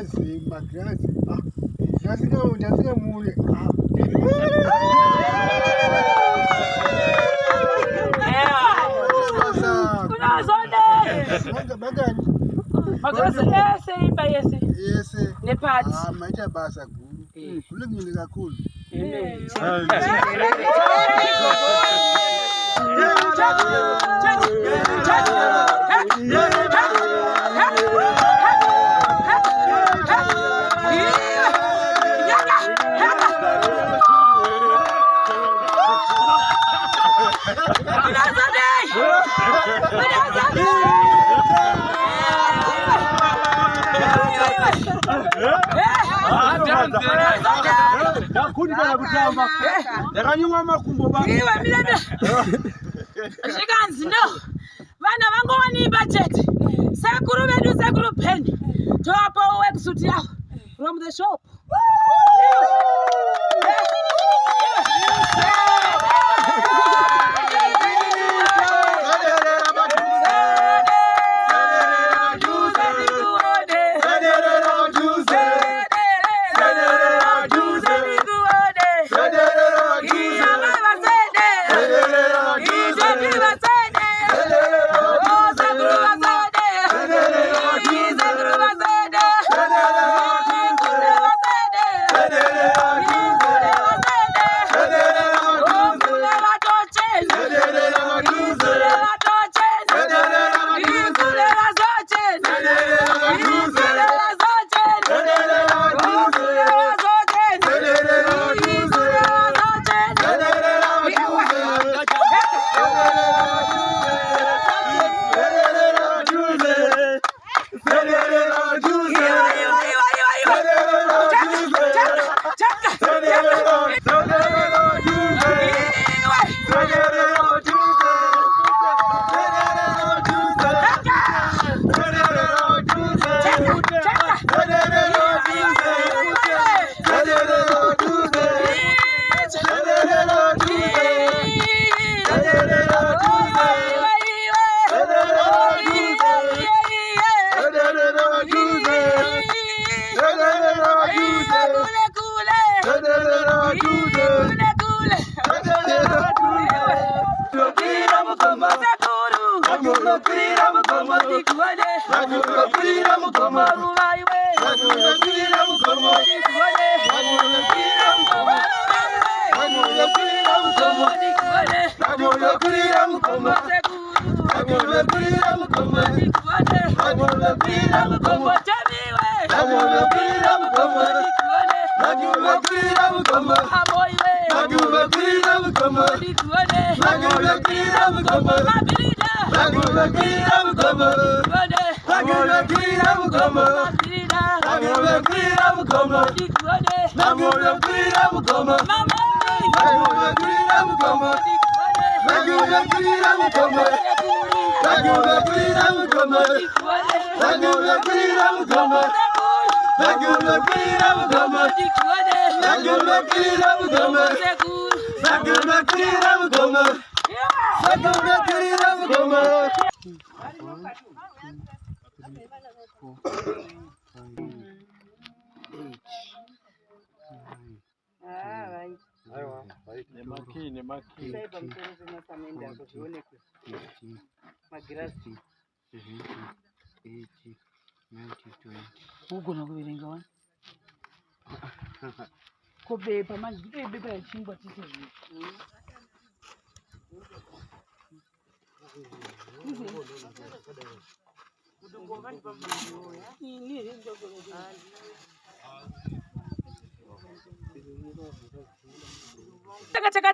Magirazi. Ndasika mule. Magirazi yese. Nepati. Maisha basa guru. Kulungile kakhulu. Yakunda kutamba. Yakanyuma makumbo ba. Iwe milebe. Shikanzi no. Vana vangu vani budget. Sekuru vedu sekuru penny. Topa websuit yao from the shop. Ugona kuverenga wani? Kobepa manje bepa yachingwa tise zvi.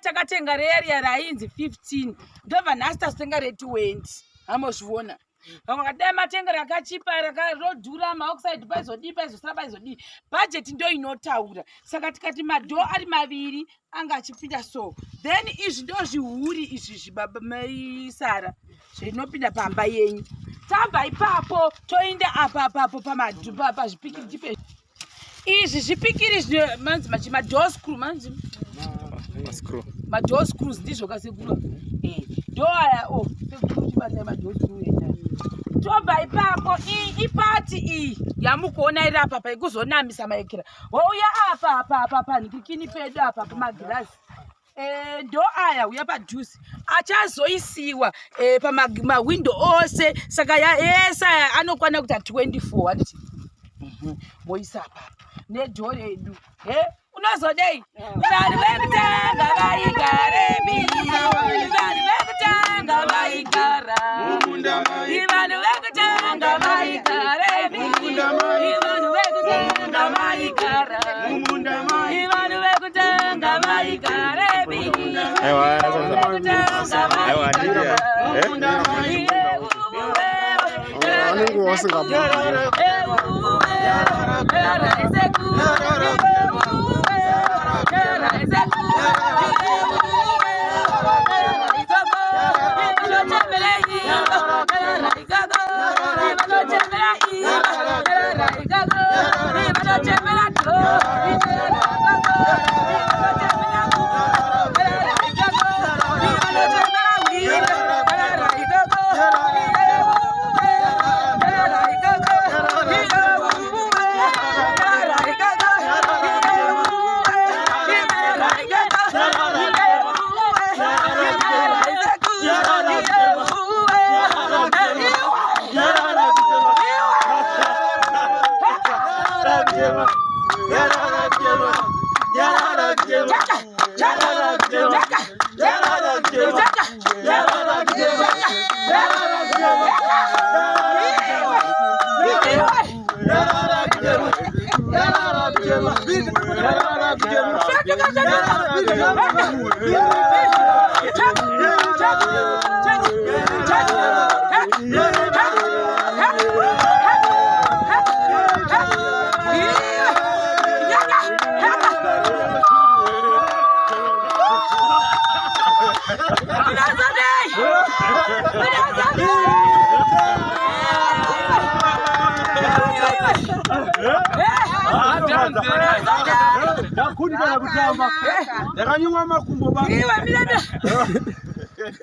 Takatenga reria rainzi 15 ndobva nhasi tatenga re20 amozviona. Vamwe vakadai matenga rakachipa rodhura maoxide paizodii paizosara paizodii bhajeti ndo inotaura. Saka tikati madhoo ari maviri anga achipinda so then izvi ndo zvihuri izvi zvimaisara zvinopinda pamba yenyu. Tabva ipapo toenda apapo pazvipikiri izvi zvipikiri manzi madhoo screw manzi madhoo screws ndizvo kasekuru ndo aya sekuru chibatai madhoo screw enda tobva ipapo ipati iyi yamukuona iri apa paikuzonamisa maekera wauya apa panhikikini pedu apa pamagirazi ndo aya uya padhuze achazoisiwa pamawindo ose saka ese aya anokwana kuita 24 handiti moisa apapo nedho redu unozodei vanhu vekutanga vaigare mbiri vanhu vekutanga vaigara vanhu vekutanga vaigare mbiri vanhu vekutanga vaigara vanhu vekutanga vaigare mbiri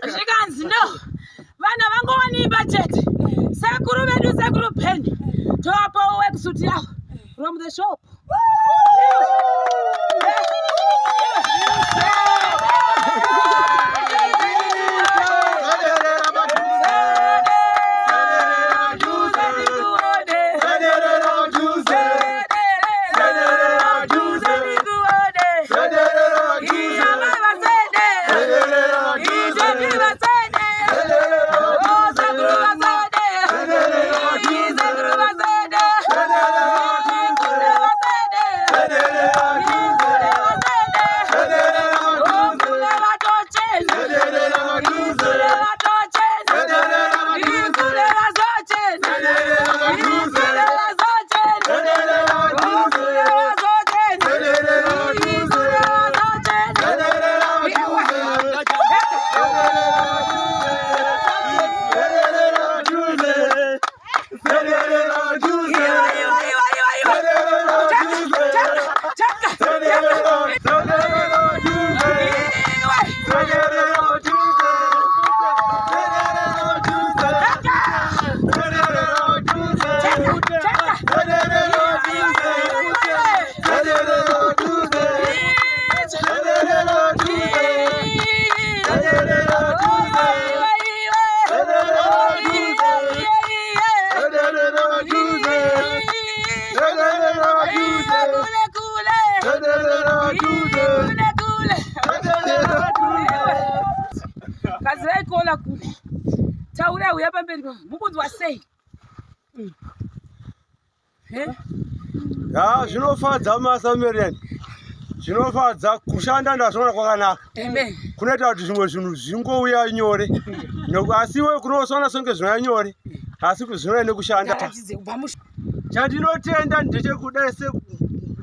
zvikanzi no vana vangovanimba chete sekuru vedu sekuru Penny tovapawo worksuit yavo from the shop. Taura uya pamberi mukunzwa sei? Ya zvinofadza masamarian. Zvinofadza kushanda ndazvona kwakanaka. Amen. Kunoita kuti zvimwe zvinhu zvingouya nyore. Asi wewe kunosona songe zvinoya nyore. Asi kuzvinoya nekushanda. Chandinotenda ndechekudai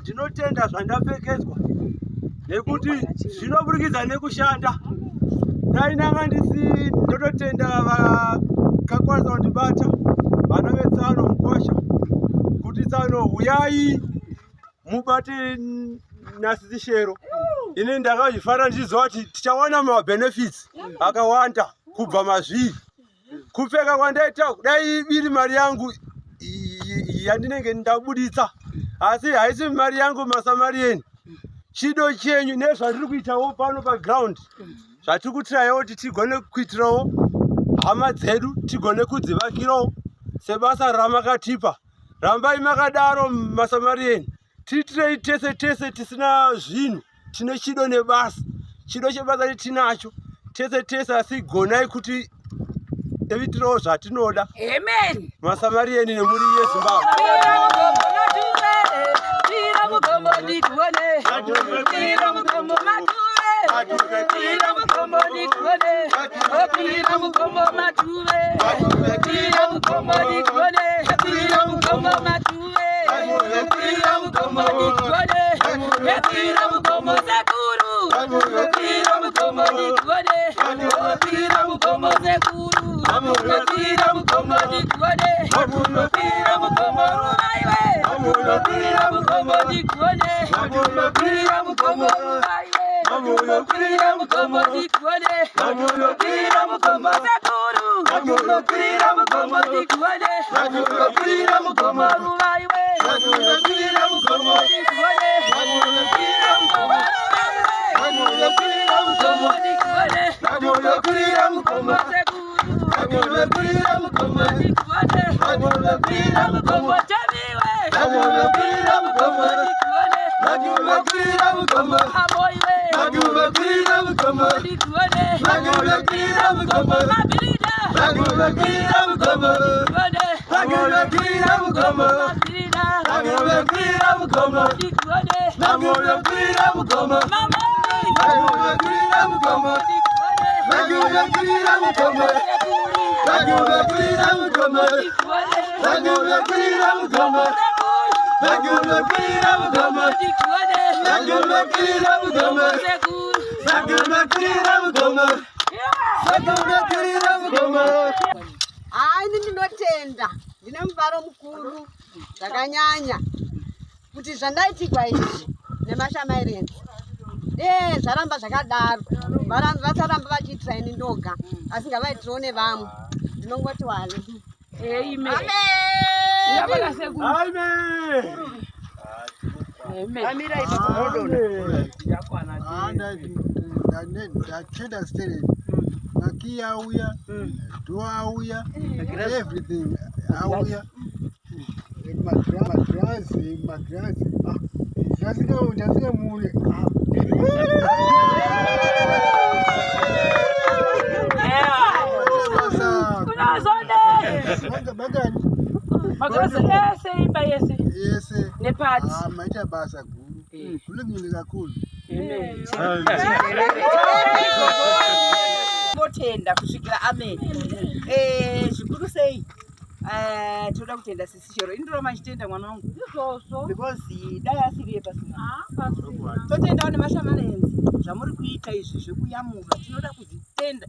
ndinotenda zvandapfekedzwa. Nekuti zvinoburikidza nekushanda. Ndainanga ndisi ndototenda vakakwanisa kundibata vana vetsano mukosha kuti tsano uyai mubate nhasi shero. Ini ndakazvifara ndichiziva kuti tichawana mabenefits akawanda kubva mazviri kupfeka kwandaita dai biri mari yangu yandinenge ndabuditsa asi haisi mari yangu masamarieni chido chenyu nezvatiri kuitawo pano paground zvatiri kutirawo kuti tigone kuitirawo hama dzedu tigone kudzivakirawo sebasa ramakatipa rambai makadaro masamarieni tiitirei tese tese tisina zvinhu tine chido nebasa chido chebasa tinacho tese tese asi gonai kuti evitirawo zvatinoda amen masamarieni nemuri yezimbabwe Ndinotenda ndine muvaro mukuru zvakanyanya kuti zvandaitigwa izvi nemashamarenzi zvaramba zvakadaro vasaramba vachiitira ini ndoga asi ngavaitirawo nevamwe ndinongoti wale ndatenda stereo maki auya do auya everything auya magrazi ndasika mune yese maita basa guru kulungile kakhulu Tenda kusvikira amen. Zvikuru sei toda kutenda sisi chero indiro machitenda mwana wangu izvozvo because dai asiri pasina totendawo nemashamarenzi zvamuri kuita izvi zvekuyamura tinoda kuzvitenda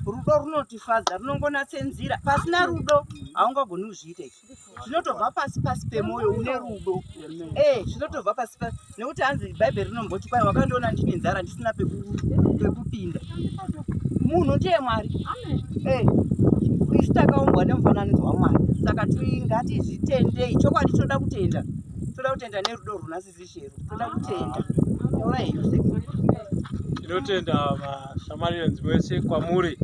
rudo runotifadza runongonatsenzira pasina rudo haungagoni kuzviita izvi zvinotobva pasi pemoyo une rudo zvinotobva pasi nekuti hanzi bhaibheri rinomboti kwai wakandiona ndine nzara ndisina pekupinda munhu ndiye Mwari isi takaumbwa nemufananidzo waMwari saka ngatizvitendei chokwadi toda kutenda nerudo runasisi chero toda kutenda tinotenda vaShamarians vese kwamuri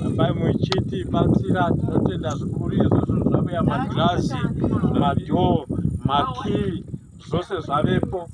rambai muchiti batsira tinotenda zvikuru izvozvo zvaveya magirazi madhoo makii zvose zvavepo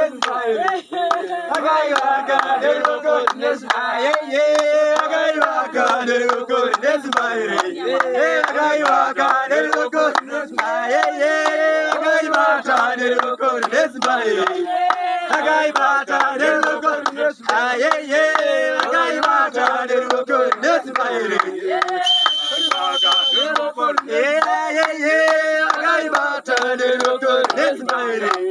nesmaire. Akaibaka neroko nesmaire. Akaibaka neroko nesmaire. Akaibaka neroko nesmaire. Akaibaka neroko nesmaire. Akaibaka neroko nesmaire. Akaibaka neroko nesmaire. Akaibaka neroko nesmaire.